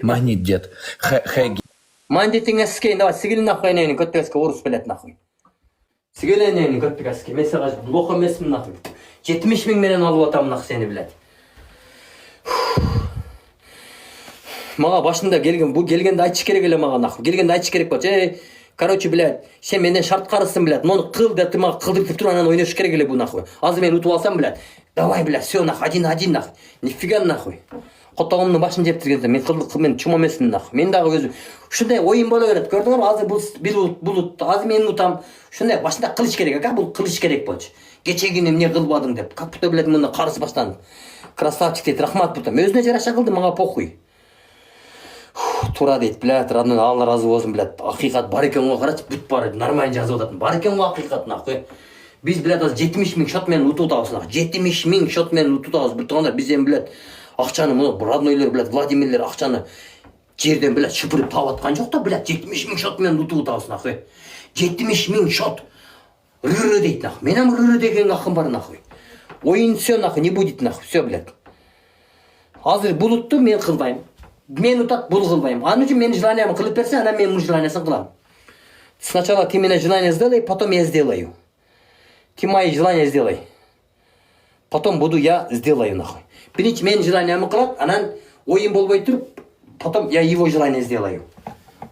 Магнит, дед. Хэги. Мандитингаски, давай, сигил нахуй, не готтегаски, орус билет нахуй. Сигиленен готтегаски, мен сага лох эмесмин нахуй. 70 миң менен алып атам нахуй сени, блядь. Мага башында келген, бу келгенде айтыш керек эле мага нахуй. Келгенде айтыш керек болчу. Короче, блядь, сен менден шарт карысың, блядь. Мону кыл деп ты мага кылдыртып туруп анан ойнош керек эле бу нахуй. Азыр мен утуп алсам, блядь. Давай, блядь, всё нахуй, один нахуй. Нифига нахуй. Котогумдун башын жептиргенде мен кылдык мен чума эмесмин нахуй. Мен дагы өзүм ушундай оюн боло берет. Көрдүңөрбү? Азыр бул бир булут, азыр мен утам. Ушундай башында кылыш керек, ака, бул кылыш керек болчу. Кечегине эмне кылбадың деп. Как будто, блядь, мына карсы баштан. Красавчик дейт, рахмат бутам. Өзүнө жараша кылды, мага похуй. Тура дейт, блядь, родной, Алла разы болсын, блядь. Акыйкат бар экен го, карачы, бүт бар, нормально жазып атат. Бар экен го акыйкат нахуй. Биз, блядь, азыр 70 миң шот менен утуп атабыз нахуй. 70 миң шот менен утуп атабыз. Бүт тугандар, биз эми, блядь, акчаны мына роднойлор, блядь, Владимирлер акчаны жерден, блядь, шыпырып таап аткан жок да, блядь, 70 миң шот менен утуп атабыз нахуй. 70 миң шот. Рыры дейт нахуй. Менен рыры деген акым бар нахуй. Оюн всё нахуй не будет нахуй, всё, блядь. Азыр булутту мен кылбайм. Мен утат, бул кылбайм. Анын үчүн менин желаниямды кылып берсе, анан мен мунун желаниясын кылам. Сначала ты меня желание сделай, потом я сделаю. Ты мои желания сделай. Потом буду я сделаю нахуй. Биринчи менин желаниямды кылат, анан оюн болбой туруп, потом я его желание сделаю.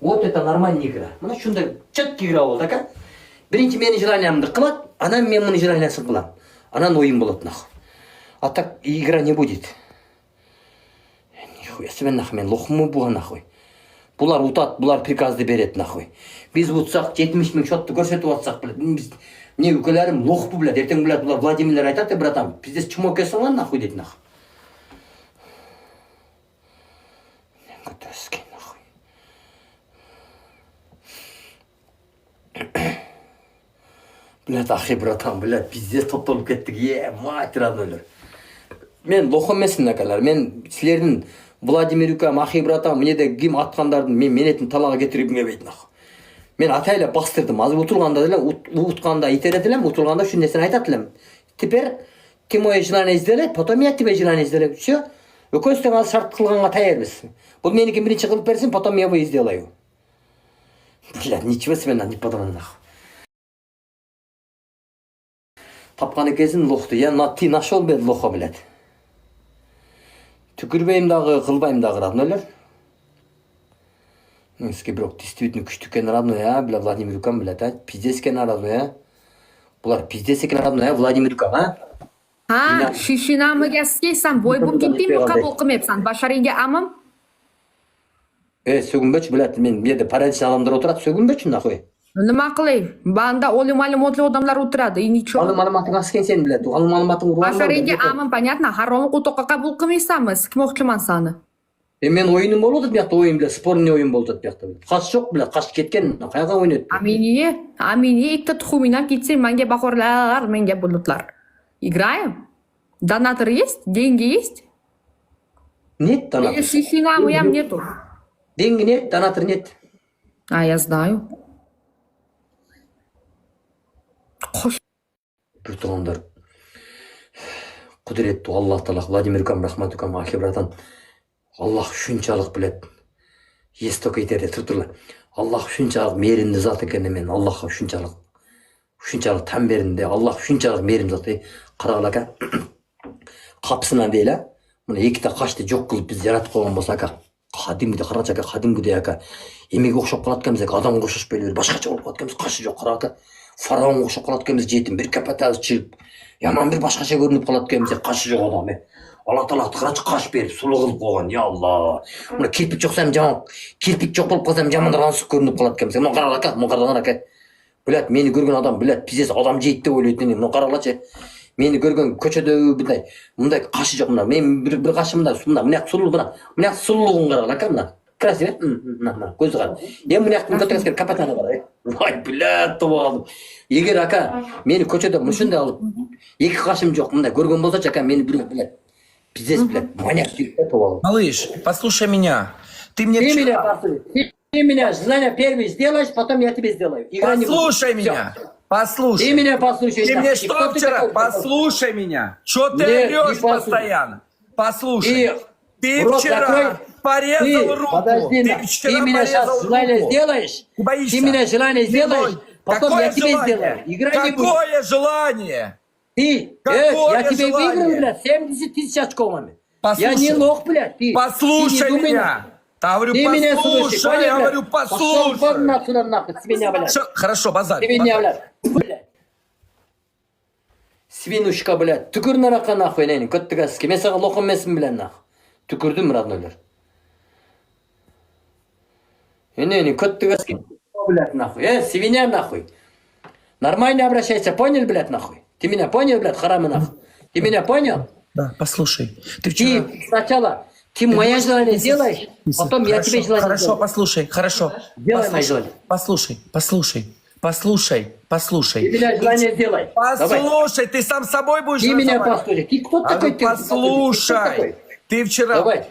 Вот это нормальная игра. Мына ушундай четкий игра болду, ака. Биринчи менин желаниямды кылат, анан мен мунун желаниясын кылам. Анан оюн болот нахуй. А так игра не будет. Нихуя себе нахуй, мен лохму буга нахуй. Булар утат, булар приказды берет нахуй. Биз утсак 70 миң шотты көрсөтүп атсак, блядь, биз не үкөлөрүм лохпу, блядь, эртең, блядь, булар Владимирлер айтат, братан, пиздец чмок эсиң нахуй дейт нахуй. Готовский нахуй. Блядь, ахи, братан, блядь, пиздец топтолуп кеттик, мать роднойлор. Мен лох эмесмин, акалар, мен силердин Владимир Юкам, ахи, братан, мне де ким аткандардын мен менетин талага кетиргим келбейт нахуй. Мен атай эле бастырдым. Азыр утурганда деле, утканда итерет элем, утурганда ушул нерсени айтат элем. Теперь ты мое желание сделай, потом я тебе желание сделаю. Всё. Экөөбүз тең азыр шарт кылганга таярбыз. Бул меники биринчи кылып берсин, потом я его сделаю. Блядь, ничего себе не подумал нахуй. Тапкан экенсиң лохту. Я ты нашел бе лоха, блядь. Түкүрбейм дагы, кылбайм дагы, роднойлор. Сізге бирок действительно күчтүү экен родной, а, бля, Владимир Юкам, блядь, а, пиздец экен родной, а. Булар пиздец экен родной, а, Владимир Юкам, а. Ha, shishinaga siysan, boy bo'lib ketdingmi, qabul qilmayapsan. Basharingga amim. Sögünböç, блядь, men bu yerda paradis odamlar o'tiradi, sögünböç nahvoy. Nima qilay? Banda oliy ma'lumotli odamlar o'tiradi. Nechun? Oliy ma'lumoting asken sen, блядь, oliy ma'lumoting urgan. Basharingga amim, понятно, harom o'toqqa qabul qilmaysanmi? Sikmoqchiman seni. Men o'yinim bo'ldi, bu yoqda o'yin, блядь, sporniy o'yin bo'ldi bu yoqda. Qash yo'q, блядь, qash ketgan, qayerga o'ynayapti? Amini, ikkita tuxumingdan ketsang, menga bahorlar, menga bulutlar. Играем? Донатор есть? Деньги есть? Нет донатора. Шишинаму ям нету. Деньги нет, донатор нет. А, я знаю. Бүтүндөр. Кудуреттүү Аллах Таала, Владимир Юкам, рахмат Юкам, ахи братан. Аллах ушунчалык билет. Эсток эйтерде турдула. Аллах ушунчалык мээримдүү зат экен мен. Аллахка ушунчалык там беринде. Аллах ушунчалык мээрим зат. Карагыла ака. Капсынан дейла. Мына эките качты жок кылып биз жаратып койгон болсо ака. Кадимгидей карачы ака, кадимгидей ака. Эмеге окшоп калат экенбиз, адамга окшошпой эле башкача болуп калат экенбиз. Кашы жок, кара ака. Фараонго окшоп калат экенбиз, жетим бир капатабыз чыгып. Яман бир башкача көрүнүп калат экенбиз, кашы жок адам. Алла Таала карачы каш берип, сулуу кылып койгон. Я Алла. Мына кирпик жокса ham жаман, кирпик жок болуп калса ham жамандар ансып көрүнүп калат экенбиз. Мына карагыла ака, мына карагыла ака. Блядь, мени көргөн адам, блядь, пиздец адам жейт деп ойлойт мени. Мына карагылачы. Мени көргөн көчөдө мындай кашы жок, мына мен бир кашы мындай сулуу, мына сулуулугун карагыла ака, мына. Красиво, мына көзү кара. Мына көтөскөр капатаны бар. Вай, блядь, топ. Эгер ака мени көчөдө мушундай алып, эки кашым жок, мындай көргөн болсочу ака, мени бир, блядь, пиздец, блядь, маньяк деп топ. Малыш, послушай меня. Ты меня желание первый сделаешь, потом я тебе сделаю. Послушай меня. Послушай. Ты меня послушай. Ты мне что вчера? Послушай меня. Что ты орешь постоянно? Послушай. Ты вчера порезал руку. Подожди, Ты ты вчера меня сейчас порезал желание руку. сделаешь, Ты боишься? ты меня желание сделаешь, потом Какое я тебе желание? сделаю. Играй не будешь. Какое желание? Ты, Какое я тебе желание? выиграл, блядь, 70 тысяч очковыми. Я Послушай. не лох, блядь, ты. Послушай ты не думай, меня. Я говорю, Ты меня слушай, послушай. понял, Я блядь? говорю, Пошел вон послушай. отсюда, нахуй, с меня, блядь. Хорошо, базарь. Ты меня, базарь. блядь. Свинушка, блядь. Түкір нарақа, нахуй, нейін. Көттік әске. Мен саған лох емеспін, блядь, нахуй. Түкірдім, роднойлар. Нейін, көттік әске. Блядь, нахуй. Свинья, нахуй. Нормально обращайся, понял, блядь, нахуй? Ты меня понял, блядь, харамы, нахуй? Ты меня понял? Да, послушай. Ты вчера... Ты сначала, ты мое желание сделаешь, потом я тебе желание Хорошо, сделаю. послушай, хорошо. Сделай мое желание. Послушай. Ты меня желание сделай. Давай. Послушай, ты сам с собой будешь Ты меня разговаривать? послушай. Ты кто такой? Ты кто Послушай. такой? Ты Давай.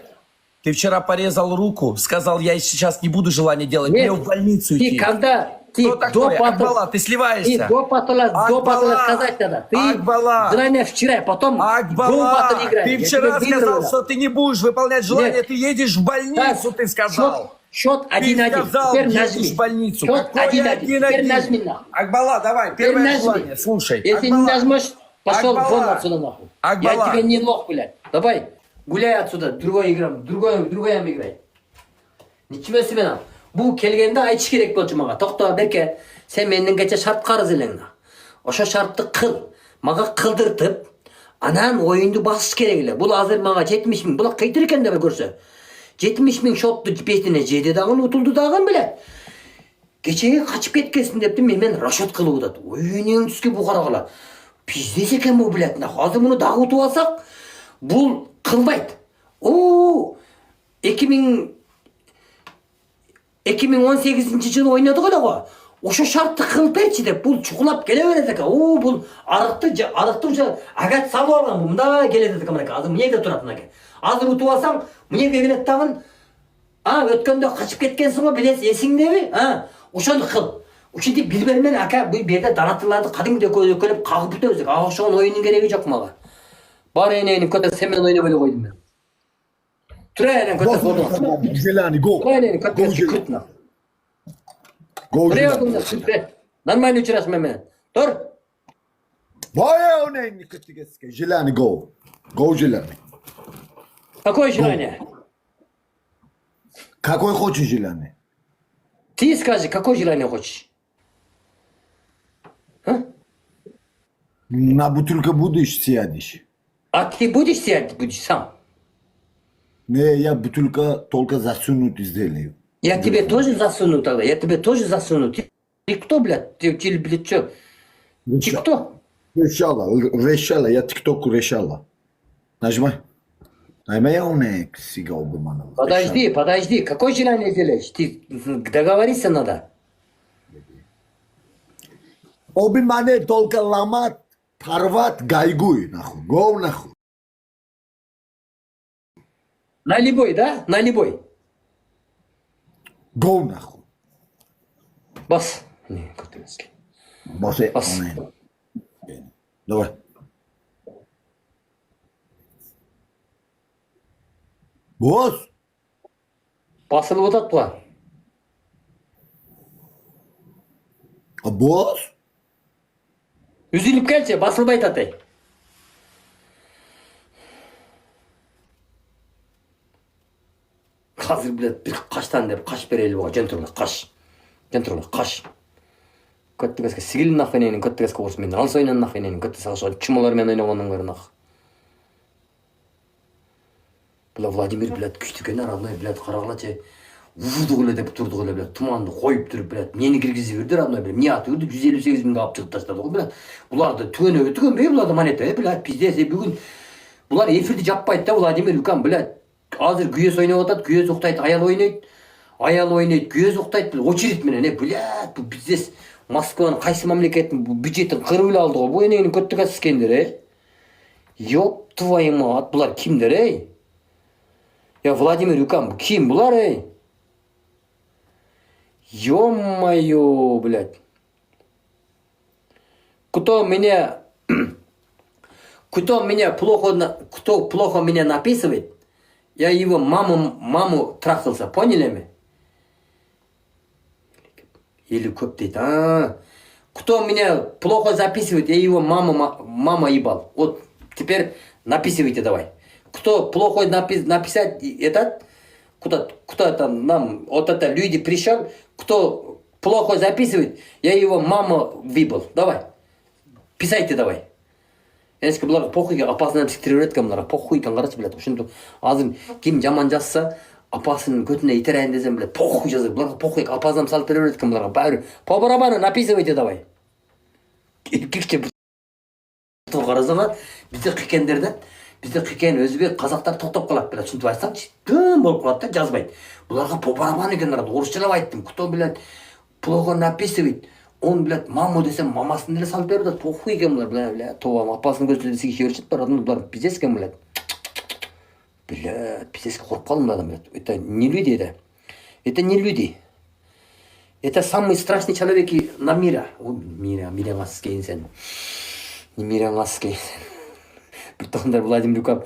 вчера порезал руку, сказал, я сейчас не буду желание делать, Нет. мне в больницу Ты идти. когда... Ты Кто такой? до Акбала, ты сливаешься. Ты до патола Акбала. сказать надо. Ты Акбала. желание вчера, потом Акбала, играешь. ты Я вчера тебе сказал, выиграл. что ты не будешь выполнять желание, Нет. ты едешь в больницу, ты сказал. Счет 1-1. сказал, Теперь едешь нажми. в больницу. Счет Какой 1-1. Теперь 1-1? нажми нахуй. Акбала, давай, Теперь первое нажми. желание, слушай. Если не Акбала. нажмешь, пошел Акбала. вон отсюда нахуй. Акбала. Я тебе не лох, блядь. Давай, гуляй отсюда. Другой играем. Другой играй. Ничего себе нам. Bu kelgende aytish kerak bo'ldi maga. To'xta, berke. Sen mendingacha shart qarz elingni. O'sha shartni qil. Maga qildirtib, anan o'yinni bosish kerak edi. Bu hozir maga 70 ming. Bular qaytar ekan deb ko'rsa. 70 ming shotni petine jedi dag'in, utuldi dag'in bilan. Kechagi qochib ketgansin debdi, men rashot qilib o'tadi. O'yining tuski bu qarag'lar. Pizdes ekan bu bilat. Hozir buni dag'utib olsak, bu qilmaydi. O 2018-yılı oynadık da o'sha shartni qilib berchi deb bu chuqlab kelaveradi ekan. Bu ariqni agat salib olgan bu. Bunda keladi ekan mana. Hozir miyagida turadi ekan. Hozir o'tib olsam, miyaga keladi tag'in. O'tganda qochib ketgansiz-ku, bilasiz, esingdami? O'shani qil. O'shanda bilbermen aka bu yerda dalatlarni qadimda ko'rib qag'ib o'tamiz. O'shan o'yinning keragi yo'q menga. Bor enayni ko'ta sen bilan o'ynab qo'ydim men. Тренинг, это вот. Желание, go. Тренинг, как Go, это Желание. крутно. Go, Тренинг, Желание. нормально учрас мен. Тур. Вая он не категорически. Желание, go. Go, Желание. Какое желание? Какой хочешь желание? Ты скажи, какое желание хочешь? На бутылке будешь сядешь. А ты будешь сидеть, будешь сам? Не, я бутылка только засунуть сделаю. Я тебе тоже засуну тогда. Я тебе тоже засуну. Ты кто, блядь? Ты, блядь, что? Ты кто? Решала, я тикток решала. Нажимай. Нажимай, он не сигал бы мана. Подожди. Какое желание делаешь? Ты договориться надо. Оби мане только ламат, парват, гайгуй, нахуй. Го, нахуй. На любой, да? На любой. Го, нахуй. Бас. Не, Котынский. Босе, Бас. Давай. Босс. Басылып отат бұға. Босс. Үзіліп келші, басылбай татай. Қазір, блядь, бір қаштан деп қаш берелі бұға. Жөн тұрлы, қаш. Көттігізгі сігілін нақы нейін, көттігізгі орыс мен алыс ойнан нақы нейін, көттігізгі шығын чумалармен ойнағанның бәрі нақы. Бұла Владимир, блядь, күштікен родной, блядь, қарағылачы. Вұрды ғылы деп тұрды ғылы, блядь, тұманды қойып тұрып, блядь, мені кіргізі берді родной, блядь, не аты өді 158 мыңға алып шығып тастады ғой, блядь. Бұларды түгені өтіген бей, бұларды монета, блядь, пиздесе бүгін. Бұлар эфирді жаппайды да, Владимир, үлкен, блядь. Азыр күйес ойнап атады, күйес ұқтайды, аял ойнайды, күйес ұқтайды, очередь менен, блядь, бұл пиздес. Москваның қайсы мемлекеттің бюджетін қырып алды ғой. Бұл енеңнің көттік әсіскендер, Ёп твою мать, бұлар кимдер, Я Владимир Юкам, ким бұлар, Ё-моё, блядь. Кто плохо меня написывает, Я его маму трахался, поняли мы? Или көп дейді. Кто меня плохо записывает, я его мама ебал. Вот теперь написывайте давай. Кто плохо написать этот, кто там нам, вот это люди пришел, кто плохо записывает, я его мама выбил. Давай. Писайте давай. Eski bular poxuyga apasini siktirevetken bular poxuyga qarachi biladi. Shunda hozir kim yomon жазса, apasini ko'tine iterayin desem biladi. Poxuy жазып, bular poxuyga apasini salib berevetken bularga bari по барабану написывайте давай. Erkekçe qarasаңар, bizde qiyken өзбек, қазақтар тоқтап қалады біледі. Шынтып айтсаңшы, тым болып қалады да жазбайды. Бұларға по барабану екен, орысшалап айттым. Кто біледі, плохо написывает. Он, блядь, маму десем, мамасын деле салып берді, похуй екен бұлар, блядь, тоғам, апасының көзілі десеге шевершет бар, бұлар пиздец екен, блядь. Блядь, пиздецке қорып қалдым, блядь. Это не люди, это. Это не люди. Это самые страшные человеки на мире. Мираңас кейін сен. Не мираңас кейін сен. Бір тоқындар Владимир Юкам.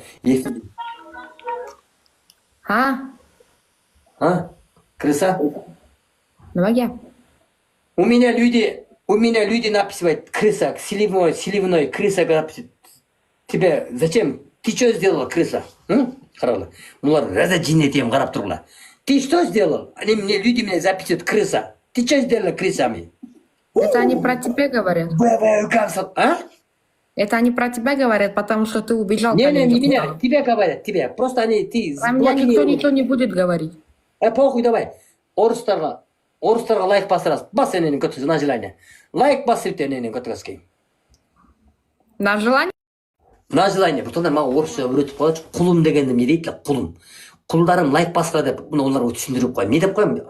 Крыса? Nimaga? У меня люди написывают крыса, сливной, крыса написывают. Тебя зачем? Ты что сделала, крыса? Қаралы. Мулар раза джинетем қарап тұрғыла. Ты что сделал? Люди меня записывают крыса. Ты что сделала крысами? Это они про тебя говорят. Это они про тебя говорят, потому что ты убежал. Не меня, тебя говорят, тебя. Просто ты про меня никто ничего не будет говорить. Похуй, давай. Орыстарға лайк басырасыз. Бас ененің көтісі, на желание. Лайк басырып ененің көтісі. На желание? На желание. Бұтылдар маған орысша өретіп қойды. Құлым дегенді не дейді? Құлым. Құлдарым лайк басыра деп, бұны оларға түсіндіріп қойым. Не деп қойым?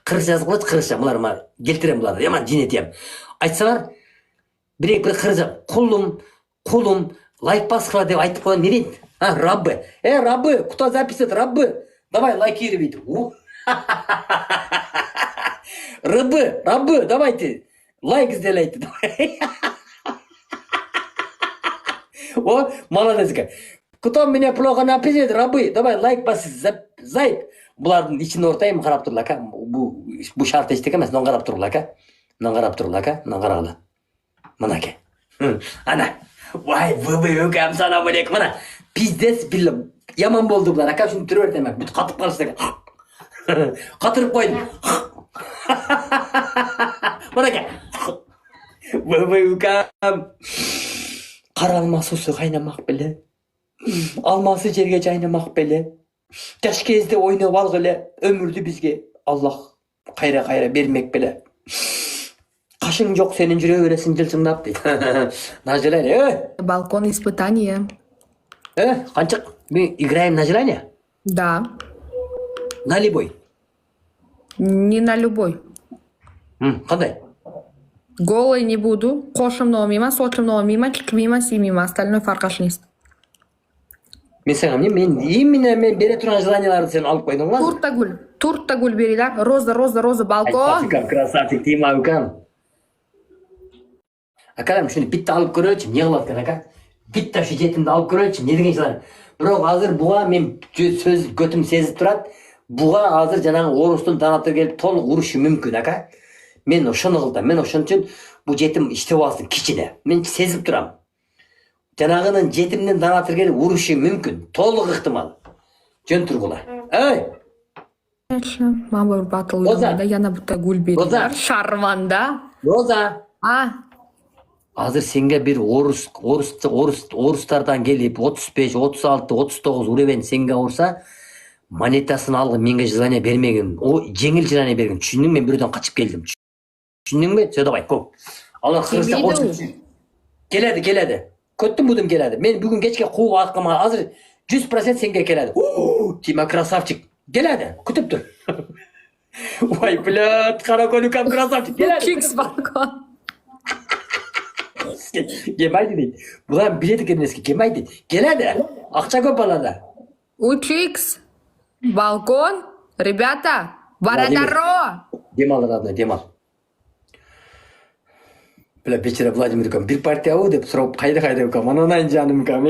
Қырыс жазып қойды, қырысша. Бұлар ма келтірем бұларды. Яман жин етем. Айтсалар, бір қырыс құлым, лайк басыра деп айтып қойым. Не дейді? Раббы. Раббы, кто записывает? Раббы. Давай лайкируй дейді. Раббы, давайте, лайк сделайте, давай. О, молодец. Кто меня плохо напишет, рабы, давай лайк басып, зайт. Бұлардың ішін ортайым қарап тұрла, бұл шарт естек емес, нон қарап тұрла, нон қарағыла. Мұнаке. Ана, вай, өкәм сана бөлек, мұна, пиздес білі, яман болды бұлар, ака үшін түрі өртемек, бүт қатып қалышты. Қатырып қойдым. Мұнаке. Өкәм. Қара алмасы су қайнамақ білі. Алмасы жерге жайнамақ білі. Жаш кезде ойнап алғылы. Өмірді бізге Аллах қайра бермек білі. Қашың жоқ сенің жүре бересің жылсыңдап дейді. На желание. Балкон испытания. Қаншық? Мы играем на желание? Да. На любой? Не на любой. Қандай? Голый не буду. Қошымного мимо, сочымного мимо, чикмимо, мимо. Остальной фарқашлист. Мен бере тұрған желанияларды сен алып қойдың ба? Турта гүл берилер. Роза, балкон. Красавчик, Тима Үкам. Акалам, шуны битті алып көрелчім, не қылады кен, ака? Битті жетімді алып көрелчім, не деген желание? Бірақ азыр бұға мен сөз көтім сезіп тұрады. Бұға азыр жаңағы орыстың данатыр келіп толық ұрышы мүмкін, ака? Мен ошыны қылдым, мен ошын үшін бұл жетім іштеп алсын кичіне. Мен сезіп тұрам. Жаңағының жетімнен данатыр келіп ұрышы мүмкін, толық ықтимал. Жөн тұр бұла. Мама батыл ойнайды, яна бұта гүл берилер. Шарванда. Роза. Азыр сенге бір орыстардан келіп 35, 36, 39 уревен сенге ұрса, монетасын алғы менге желание бермеген, о жеңіл желание берген. Түшіндің, мен бірден қачып келдім. Түшіндің бе? Все, давай, көк. Allah қырыста қойсын. Келеді. Көттім бұдым келеді. Мен бүгін кешке қуып атқыма азыр 100% сенге келеді. Тима красавчик. Келеді, күтіп тұр. Ой, блядь, қаракөл Үкам красавчик. Келеді. Чикс балкон. Келмайды дейді. Бұдан билеті кемнеске келмайды дейді. Келеді. Ақша көп балада. Учикс. Балкон. Ребята, Варадаро. Демал, родной, демал. Бля, бечара Владимир кам бир партия деп сурап кайда кам анан жаным кам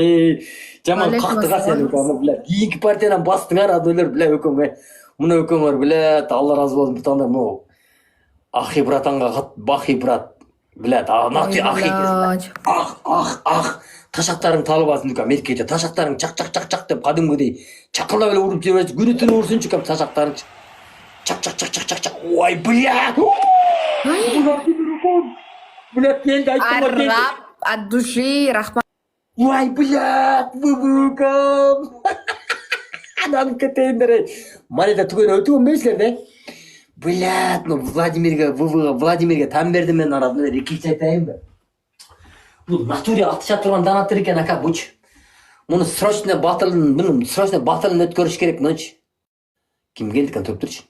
жаман Алейкум какты ассалам. сен кам бля кийинки партиядан бастыңар адайлар бля өкөң мына өкөңөр бля алла разы болсун бутанда могу ахи братанга бахи брат бля нахти ахи блядь. ах ташактарың талыбасын кам эркече ташактарың чак деп кадимгидей чакылдап эле уруп жиберет күнү түнү урсунчу кам ташактарың чак ой бля бля келди айттым Араб от души рахмат. Ой, блядь, бубукам. Адам кетендер. Манеда түгөн өтүгөн бейсилер де. Блядь, ну Владимирге там бердим мен арамда рекич айтайын ба. Бул натуре атыша турган донатор экен ака буч. Муну срочно батылын өткөрүш керек мынчы. Ким келди экен туруп турчу.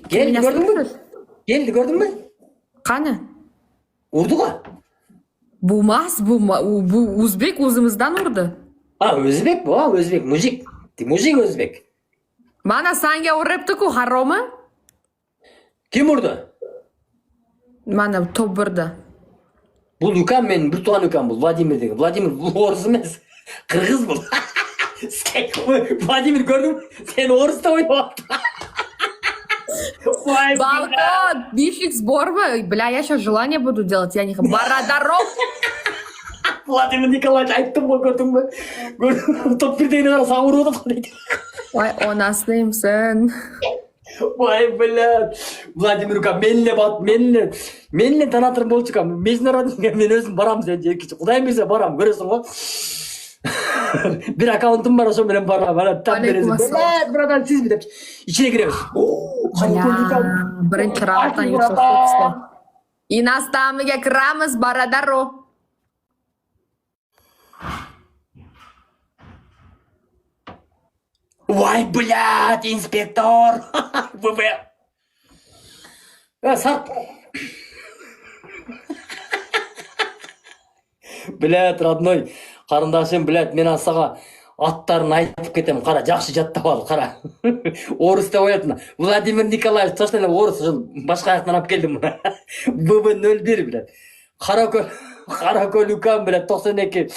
Geldi gördün mü? Geldi gördün mü? Qani? Urdu ga. Bu mas, bu o'zbek o'zimizdan urdi. O'zbek bu, o'zbek, mujik. Mujik o'zbek. Mana sanga uribdi-ku, haromi? Kim urdi? Mana top birda. Bu ukam men bir tuğan ukam bu Vladimir degan. Vladimir bu orus emas. Qirg'iz bu. Vladimir gördün mü? Sen orusda oynayaptın. Балкон, бификс борьбы. Бля, я сейчас желание буду делать. Я не хочу. Бородаров. Vladimir Nikolaevич ayттым ғой көрдің бе? Топ бірдеңіне қараса ауырып отыр дейді. Ой, онасымсың. Ой, бля. Владимир ука менле донатор болчу кам. Мен өзім барам сен жекичи. Құдай берсе барам, көресің ғой. Bir аккаунтым бар, ошо менен барам. Ана тап бересиң. Братан, сизби деп ичине киремиз. Birinchi raunddan yutib. Инастамиga kiramiz, Borodarov. Vay блядь, инспектор. ВВ. Сарп. Блядь, родной. Карындашым, блядь, мен сага аттарын айтып кетем. Кара, жакшы жаттап ал, кара. Орус деп оятын. Владимир Николаевич, точно орус, башка жактан алып келдим мына. ББ01, блядь. Каракөл укам, блядь, 92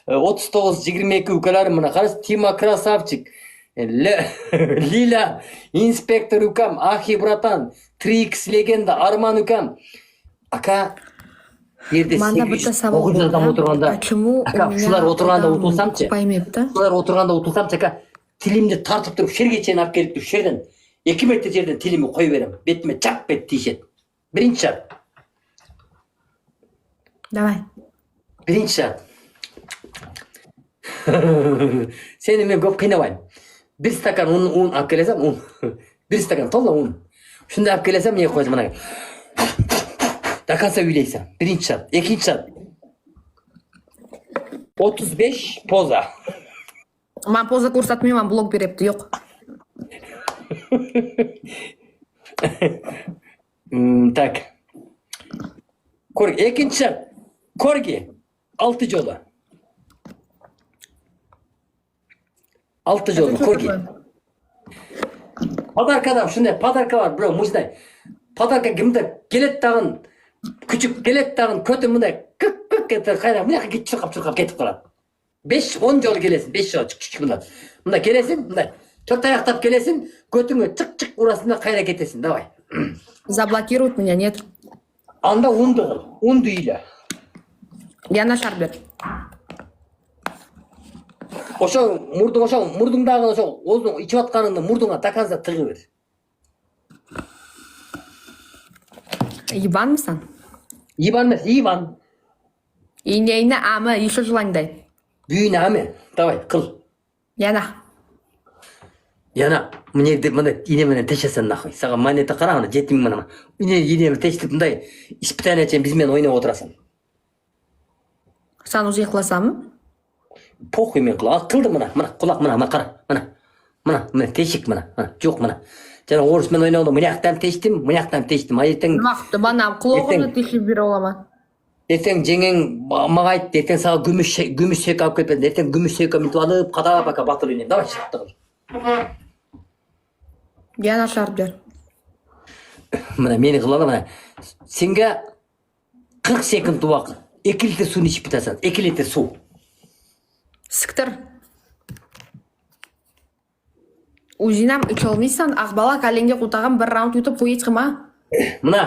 39-22 укаларым мына. Караш, Тима красавчик. Лила, инспектор укам, Ахи братан, 3X легенда, Арман укам. Ака, yerде 800 адам отырғанда, ака, шулар отырғанда ұтылсамчы, ака, тилимді тартып тұрып, шерге чейін алып келіп тұрып, шерден, 2 метр жерден тилимі қой берем, бетіме чак бет тиішет. Бірінші шарт. Давай. Бірінші шарт. Сені мен көп қинабайым. Bir стакан un алып келесем, un. Bir стакан толы un. Шунда алып келесем, не қойсам мына. До конца үйлейсің. Бірінші шарт. Екінші шарт. 35 поза. Мен поза көрсетмеймін, блог берепті, жоқ. Так. Екінші шарт. Корги. 6 жолы. 6 жолы корги. Подаркадан шундай подарка бар, бро, мындай. Подарка кімді келет тағын, күчік келет тағын, көті мындай күк кетті, қайда мынаяққа чұрқап кетіп қалады. 5-10 жол келесін, 5 жол чүк мындай. Мындай келесін, мындай. 4 аяқтап келесін, көтіңі чық урасында қайда кетесін, давай. Заблокируют меня, нет. Анда унды үйлі. Я на шар бер. Ошо мурдуңдагы ошо оздун ичип атканыңды мурдуңа таказда тыгы бер. Ебанмысың? Иван эмес, Иван. Инейни ама, еще желаңдай. Бүйүнө аме. Давай, кыл. Яна. Мне мына ине менен тешесен нахуй. Сага монета караганы жетиң мына. Ине менен тештип мындай испытание чейин биз менен ойноп отурасың. Сен уже кыласамбы? Похуй мен кылдым мына кулак мына кара. Мына тешик мына. Жок мына. Жана орус менен ойногондо мынаяктан тештим. Айтең Вакытты бана кулогуна тешип бере алама. Ертең жеңең мага айт, ертең сага күмүш сек алып келип берди. Ертең күмүш сек минтип алып, кадап ака батыр ойнойм. Давай шықты кыл. Yana shart ber. Mana meni qiladi mana. Senga 40 sekund vaqt. 2 litr suvni ichib bitasan. 2 litr suv. Siktir. O'zing ham icholmaysan. Aqbala kalingga qutag'an bir raund yutib qo'yib chiqma. Mana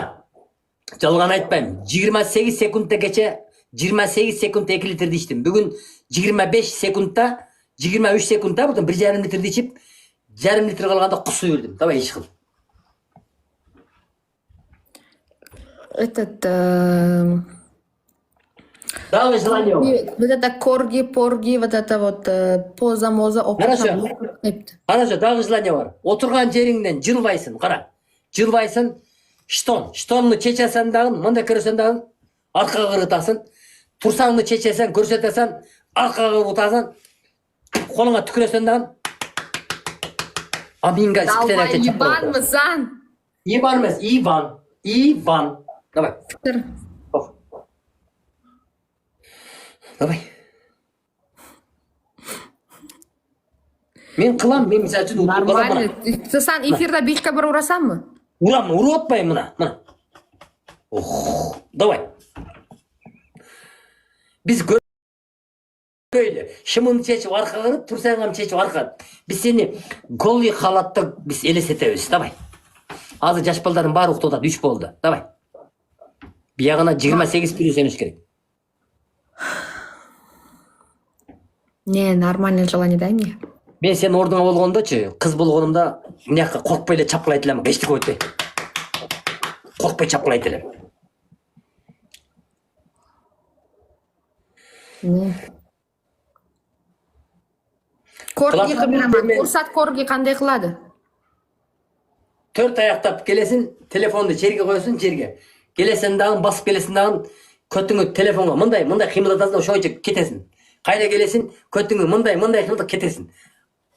жалған айтпаймын. 28 секундтagacha 28 sekund 2 litrni ichdim. Bugun 25 sekundda 23 sekundda butun 1,5 litrni ichib, 1,5 litr qolganda qusib yurdim. Давай ish qil. Этот Давай желание. вот это корги, порги, вот это вот поза-моза Хорошо. Хорошо, дағы желание бар. Отырған жеріңнен жылбайсың, қара. Жылбайсың, штонны чечесен дағын, мында көрсен дағын, арқаға қырытасың. Тұрсаңны чечесен, көрсетесен, арқаға қырытасың. Қолыңа түкіресен дағын. Аминга сіптен әке чапты. Ибан мысан? Ибан емес, Иван. Иван. Давай. Siktir. Давай. Мен қылам, мен misal үшін Нормально. Sen эфирда 5'ка bir urasanmı? Uramın, uru atmayın buna. Oh, давай. Biz böyle. Şımını çeçip arka kırıp, tursayınğam çeçip arka. Biz seni golli halatта biz elesetemiz. Давай. Azı jaş baldarın bari uqtada 3 boldu. Давай. Bir yağına 28 pürüseniz gerek. Не, нормальное желание дай мне. Мен сен ордуңа болгондочу, кыз болгонумда мынакка коркпой эле чапкылайт элем, эчтеке өтпөй. Коркпой чапкылайт элем. Не. Корги qilmayman. Ko'rsat korgi qanday qiladi? 4 аяқтап келесин, телефонду жерге коесуң, жерге. Келесин дагы басып келесин дагы көтүңү телефонго мындай кыймылдатасың, ошойчо кетесиң. Кайда келесин, көтүңү мындай кыймылдап кетесиң.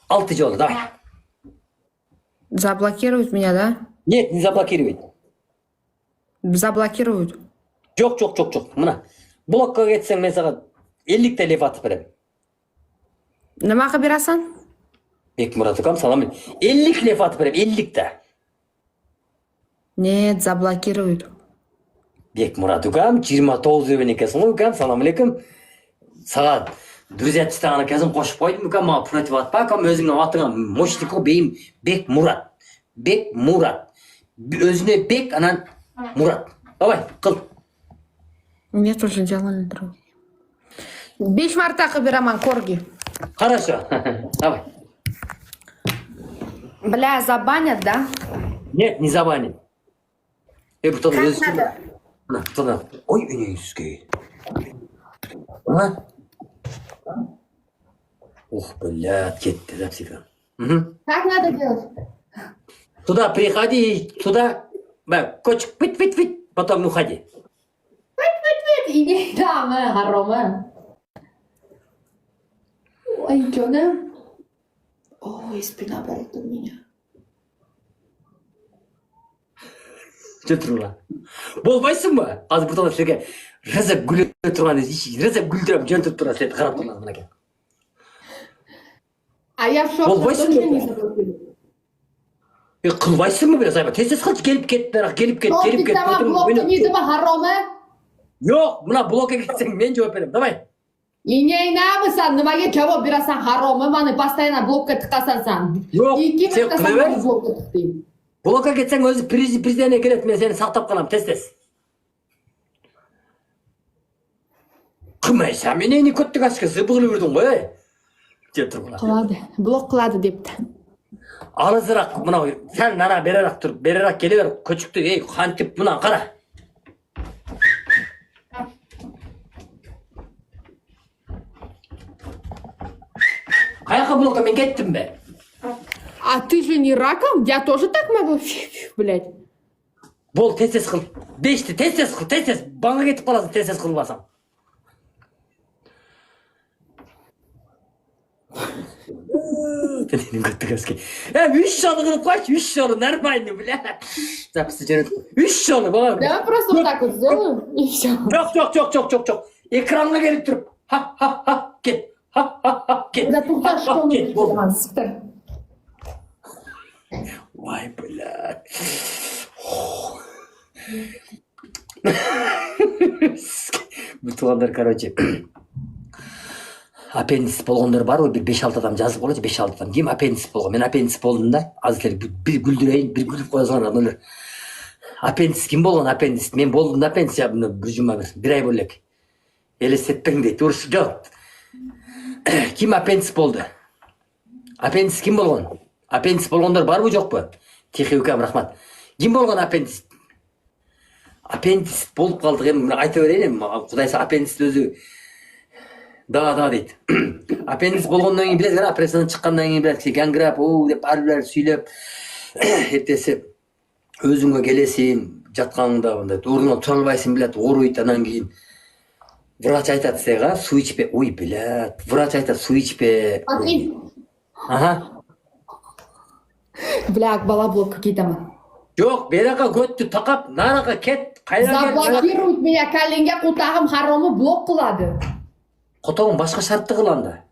6 жолу, давай. Заблокируют меня, да? Нет, не заблокирует. Заблокируют. Жок. Мына. Блокко кетсең мен сага 50 та лев атып берем. Nima qilib berasan? Бекмурат акам, салам. 50 лев атып берем, 50 та. Нет, заблокируют. Бекмурат акам, 29 өбөн экенсиң го, акам, салам алейкум. Сага друзья тастаган экенсиң, кошуп койдум, акам, мага против атпа, акам, өзүңнүн атыңа мощнико бейим Бекмурат. Бекмурат. Өзүнө Бек, анан Мурат. Давай, кыл. Нет уже дела на дороге. 5 marta qilib beraman korgi. Хорошо. Давай. Бля, забанят, да? Нет, не забанен. Бутон Как өзү. надо? Мына, бутон. Ой, үнөйүзгө. Мына. Ух, блядь, кетти, да, психо. Как надо делать? Туда приходи, туда, кочек, пыть, потом уходи. İyi tamam, haramı. Ой, canım. Ой, спина болит у меня. Че тұруға? Болмайсың ба? Азыр бұрталап сілге рызып гүлі тұрған, рызып гүлдіріп жөн тұрып тұрған сіледі қарап тұрған мұнакен. А я в шоке. Болмайсың ба? Қылбайсың ба біле, сайба? Тез қылшы, келіп кет, келіп кет. Топик сама блоктамайды ма, харамы? Жоқ, мына блокқа кетсең мен жауап берем, давай. İneyinamısan, nimaga javob berasan haromi? Mani постоянно blokka tiqasan. Yo'q, sen qilaver. Blokka tiqding. Блокқа кетсең өзі президент келеді, мен сені сақтап қалам, тез. Қылмайсың, мен ені көттік ашқа зыбығылы үрдің ғой. Деп тұр бұна. Qiladi, blok qiladi debdi. Алызырақ, мынау, сәл нара берерақ тұр, берерақ келе бер, көчікті, қантып бұна қара. Қаяққа блокқа мен кеттім бе? А ты же не раком? Я тоже так могу? Блядь. Бол, тез қыл. Бешті, тез қыл, тез. Баңа кетіп қаласың, тез қыл басам. Тененің көтті көзге. 3 жолы қылып қойшы, 3 жолы, нормально, бля. Записты жөнет. 3 жолы, бала. Давай просто вот так вот сделаем, и все. Жоқ. Экранға келіп тұрып. Ха, кет. Ха, кет. Да тут что он сыктыр. Vay Bu туғандар, короче. Аппендис болгондор барбы? Бир 5-6 адам жазып койчу, 5-6 адам. Ким аппендис болгон? Мен аппендис болдум да. Азыр бир күлдүрөйүн, бир күлүп кое салган адамдар. Аппендис ким болгон аппендис? Мен болдум да аппендис бир жума бир ай болуп элек. Элестетпең дейт. Уруш жок. Ким аппендис болду? Аппендис ким болгон? Аппендис болгондор барбы жокпу? Тихий укам, рахмат. Ким болгон аппендис? Аппендис болуп калдык эми, айта берейин эми. Кудай са аппендис өзү да дейт. Аппендис болгондон кийин билесиз, операциядан чыккандан кийин билесиз, ганграп, деп ар бир сүйлөп, эртеси өзүңө келесиң, жатканыңда мындай ордуңан тура албайсың, билет, ооруйт, анан кийин врач айтат сага, суу ичпе. Ой, билет, врач айтат, суу ичпе. Ага. Бля, балаблокка кетемин. Жок, берака көттү такап, нарака кет, кайра кет. Заблокирует меня, коленге кутагым харомы блок кылады. Котогун башка шартты кыл анда.